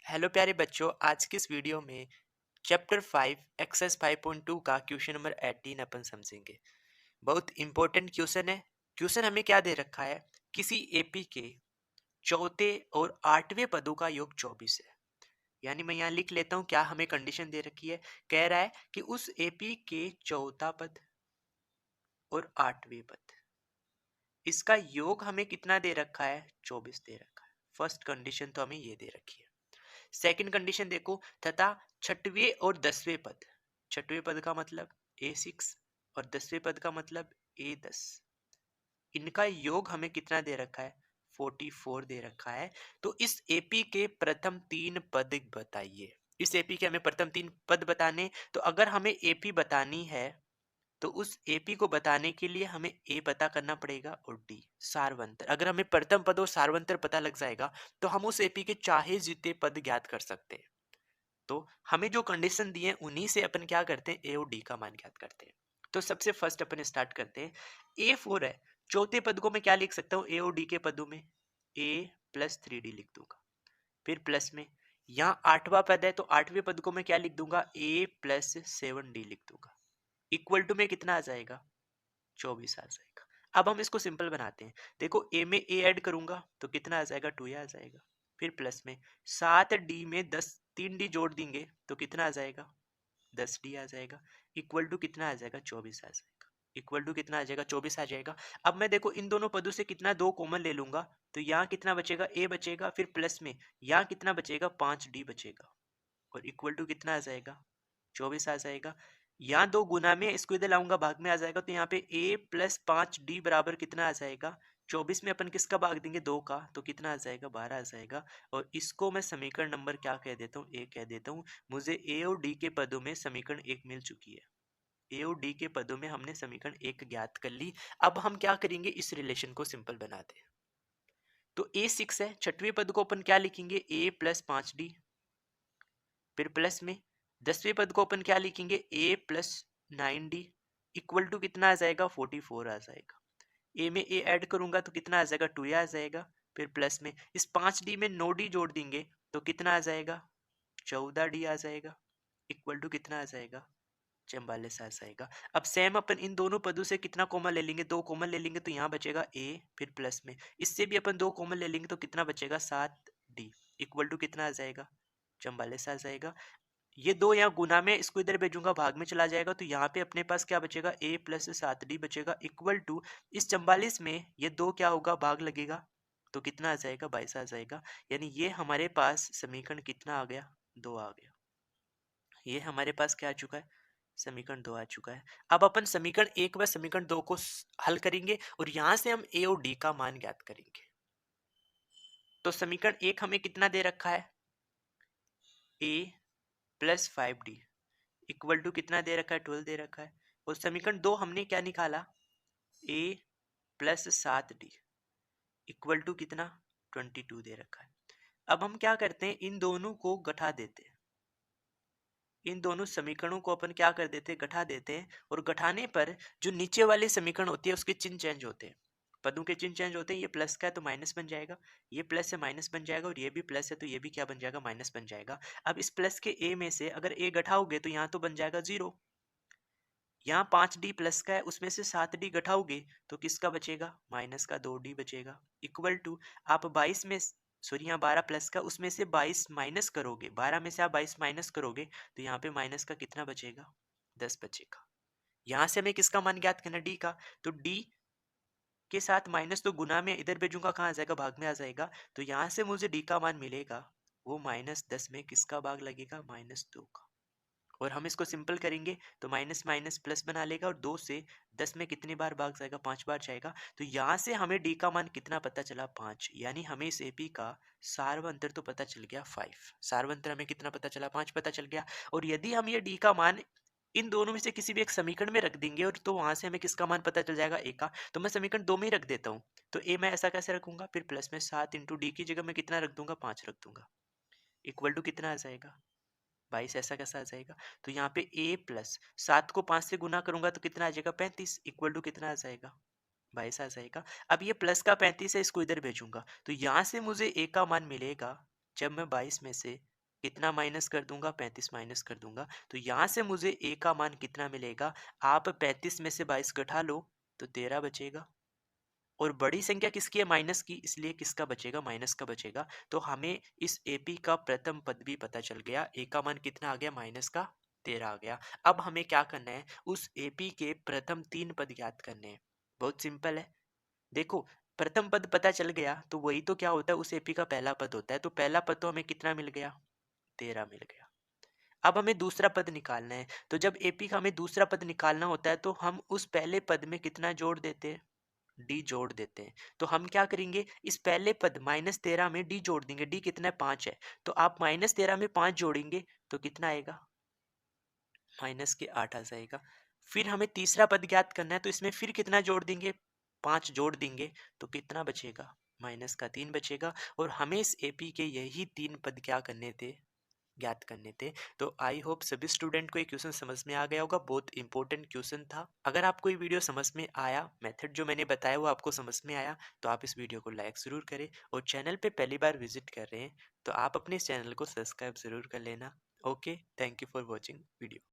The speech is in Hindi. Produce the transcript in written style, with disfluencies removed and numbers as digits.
हेलो प्यारे बच्चों, आज की इस वीडियो में चैप्टर 5 एक्सरसाइज 5.2 का क्वेश्चन नंबर 18 अपन समझेंगे। बहुत इंपॉर्टेंट क्वेश्चन है। क्वेश्चन हमें क्या दे रखा है? किसी एपी के चौथे और आठवें पदों का योग 24 है। यानी मैं यहाँ लिख लेता हूँ, क्या हमें कंडीशन दे रखी है। कह रहा है कि उस एपी के चौथा पद और आठवें पद, इसका योग हमें कितना दे रखा है? 24 दे रखा है। फर्स्ट कंडीशन तो हमें ये दे रखी है। सेकंड कंडीशन देखो, तथा छठवें और दसवें पद। छठवें पद का मतलब A6 और दसवें पद का मतलब A10, इनका योग हमें कितना दे रखा है? 44 दे रखा है। तो इस एपी के प्रथम तीन पद बताइए। इस एपी के हमें प्रथम तीन पद बताने। तो अगर हमें एपी बतानी है तो उस एपी को बताने के लिए हमें ए पता करना पड़ेगा और डी सारवंतर। अगर हमें प्रथम पद और सारवंतर पता लग जाएगा तो हम उस एपी के चाहे जितने पद ज्ञात कर सकते हैं। तो हमें जो कंडीशन दी है उन्हीं से अपन क्या करते हैं? ए और डी का मान ज्ञात करते हैं। तो सबसे फर्स्ट अपन स्टार्ट करते हैं। A4 है, चौथे पद को मैं क्या लिख सकता हूँ? ए और डी के पदों में A+3D लिख दूंगा। फिर प्लस में यहाँ आठवां पद है, तो आठवें पद को मैं क्या लिख दूंगा? A+7D लिख दूंगा। इक्वल टू में कितना आ जाएगा? 24 आ जाएगा। अब हम इसको सिंपल बनाते हैं। देखो, ए में ए ऐड करूंगा तो कितना आ जाएगा? 2 आ जाएगा। फिर प्लस में 7D में 3D जोड़ देंगे तो कितना आ जाएगा? 10D आ जाएगा। इक्वल टू कितना आ जाएगा? 24 आ जाएगा। इक्वल टू कितना आ जाएगा? 24 आ जाएगा। अब मैं देखो इन दोनों पदों से कितना दो कॉमन ले लूंगा, तो यहाँ कितना बचेगा? ए बचेगा। फिर प्लस में यहाँ कितना बचेगा? 5D बचेगा। और इक्वल टू कितना आ जाएगा? 24 आ जाएगा। यहाँ दो गुना में इसको इधर लाऊंगा, भाग में आ जाएगा। तो यहाँ पे A+5D बराबर कितना आ जाएगा? 24 में अपन किसका भाग देंगे? 2 का, तो कितना आ जाएगा? 12 आ जाएगा। और इसको मैं समीकरण नंबर क्या कह देता हूँ? ए कह देता हूँ। मुझे ए और डी के पदों में समीकरण 1 मिल चुकी है। ए और डी के पदों में हमने समीकरण 1 ज्ञात कर ली। अब हम क्या करेंगे? इस रिलेशन को सिंपल बनाते हैं। तो A6 है, छठवें पद को अपन क्या लिखेंगे? A+5D। फिर प्लस में 10वें पद को अपन क्या लिखेंगे? A+9D। इक्वल टू कितना आ जाएगा? 44 आ जाएगा। ए में ए ऐड करूंगा तो कितना आ जाएगा? 2 आ जाएगा। फिर प्लस में इस 5D में 9D जोड़ देंगे तो कितना आ जाएगा? 14D आ जाएगा। इक्वल टू कितना आ जाएगा? 44 आ जाएगा। अब सेम अपन इन दोनों पदों से कितना कॉमन ले लेंगे? 2 कॉमन ले लेंगे तो यहाँ बचेगा ए। फिर प्लस में इससे भी अपन 2 कॉमन ले लेंगे तो कितना बचेगा? 7D। इक्वल टू कितना आ जाएगा? 44 आ जाएगा। ये दो यहाँ गुना में, इसको इधर भेजूंगा, भाग में चला जाएगा। तो यहाँ पे अपने पास क्या बचेगा? A+7D बचेगा। इक्वल टू इस 44 में ये दो क्या होगा? भाग लगेगा तो कितना आ जाएगा? 22 आ जाएगा। यानी ये हमारे पास समीकरण कितना आ गया? 2 आ गया। ये हमारे पास क्या आ चुका है? समीकरण 2 आ चुका है। अब अपन समीकरण 1 व समीकरण 2 को हल करेंगे और यहाँ से हम ए और डी का मान ज्ञात करेंगे। तो समीकरण 1 हमें कितना दे रखा है? A+5D इक्वल टू कितना दे रखा है? 12 दे रखा है। और समीकरण 2 हमने क्या निकाला? A+7D इक्वल टू कितना? 22 दे रखा है। अब हम क्या करते हैं? इन दोनों को गठा देते हैं। इन दोनों समीकरणों को अपन क्या कर देते हैं? गठा देते हैं। और गठाने पर जो नीचे वाले समीकरण होती है उसके चिन्ह चेंज होते हैं। पदों के चिन्ह चेंज होते हैं। ये प्लस का है तो माइनस बन जाएगा, ये प्लस से माइनस बन जाएगा, और ये भी प्लस है तो ये भी क्या बन जाएगा? माइनस बन जाएगा। अब इस प्लस के ए में से अगर ए घटाओगे तो यहाँ तो बन जाएगा 0। यहाँ 5D प्लस का है, उसमें से 7D घटाओगे तो किसका बचेगा? माइनस का 2D बचेगा। इक्वल टू आप 22 में, सॉरी यहाँ 12 प्लस का, उसमें से 22 माइनस करोगे, 12 में से आप 22 माइनस करोगे तो यहाँ पे माइनस का कितना बचेगा? 10 बचेगा। यहाँ से हमें किसका मान ज्ञात करना? डी का। तो डी के साथ माइनस तो गुना में इधर भेजूंगा, कहाँ आ जाएगा? भाग में आ जाएगा। तो यहाँ से मुझे डी का मान मिलेगा, वो -10 में किसका भाग लगेगा? -2 का। और हम इसको सिंपल करेंगे तो माइनस माइनस प्लस बना लेगा, और 2 से 10 में कितनी बार भाग जाएगा? 5 बार जाएगा। तो यहाँ से हमें डी का मान कितना पता चला? 5। यानी हमें इस एपी का सार्वंतर तो पता चल गया 5। सार्वंतर हमें कितना पता चला? 5 पता चल गया। और यदि हम ये डी का मान इन दोनों में से किसी भी एक समीकरण में रख देंगे, और तो वहां से हमें किसका मान पता चल जाएगा? ए का। तो मैं समीकरण 2 में ही रख देता हूँ। तो ए मैं ऐसा कैसे रखूंगा? फिर प्लस में 7 इंटू डी की जगह मैं कितना रख दूंगा? 5 रख दूंगा। इक्वल टू कितना आ जाएगा? 22। ऐसा कैसा आ जाएगा? तो यहाँ पे A+7 को 5 से गुना करूंगा तो कितना आ जाएगा? 35। इक्वल टू कितना आ जाएगा? 22 आ जाएगा। अब ये प्लस का 35 है, इसको इधर भेजूंगा तो यहाँ से मुझे ए का मान मिलेगा। जब मैं 22 में से कितना माइनस कर दूंगा, 35 माइनस कर दूंगा, तो यहाँ से मुझे ए का मान कितना मिलेगा, आप 35 में से 22 घटा लो तो 13 बचेगा। और बड़ी संख्या किसकी है, माइनस की, इसलिए किसका बचेगा, माइनस का बचेगा। तो हमें इस एपी का प्रथम पद भी पता चल गया, ए का मान कितना आ गया, माइनस का 13 आ गया। अब हमें क्या करना है, उस एपी के प्रथम 3 पद ज्ञात करने हैं। बहुत सिंपल है, देखो प्रथम पद पता चल गया तो वही तो क्या होता है, उस एपी का पहला पद होता है, तो पहला पद तो हमें कितना मिल गया, 13 मिल गया। अब हमें दूसरा पद निकालना है, तो जब एपी का हमें दूसरा पद निकालना होता है तो हम उस पहले पद में कितना जोड़ देते हैं, डी जोड़ देते हैं। तो हम क्या करेंगे, इस पहले पद -13 में डी जोड़ देंगे, डी कितना है, 5 है, तो आप -13 में 5 जोड़ेंगे तो कितना आएगा, -8 आ जाएगा। फिर हमें तीसरा पद ज्ञात करना है, तो इसमें फिर कितना जोड़ देंगे, 5 जोड़ देंगे तो कितना बचेगा, -3 बचेगा। और हमें इस एपी के यही 3 पद क्या करने थे, ज्ञात करने थे। तो आई होप सभी स्टूडेंट को ये क्वेश्चन समझ में आ गया होगा, बहुत इंपॉर्टेंट क्वेश्चन था। अगर आपको ये वीडियो समझ में आया, मेथड जो मैंने बताया वो आपको समझ में आया, तो आप इस वीडियो को लाइक ज़रूर करें, और चैनल पे पहली बार विजिट कर रहे हैं तो आप अपने चैनल को सब्सक्राइब ज़रूर कर लेना। Okay, thank you for watching video.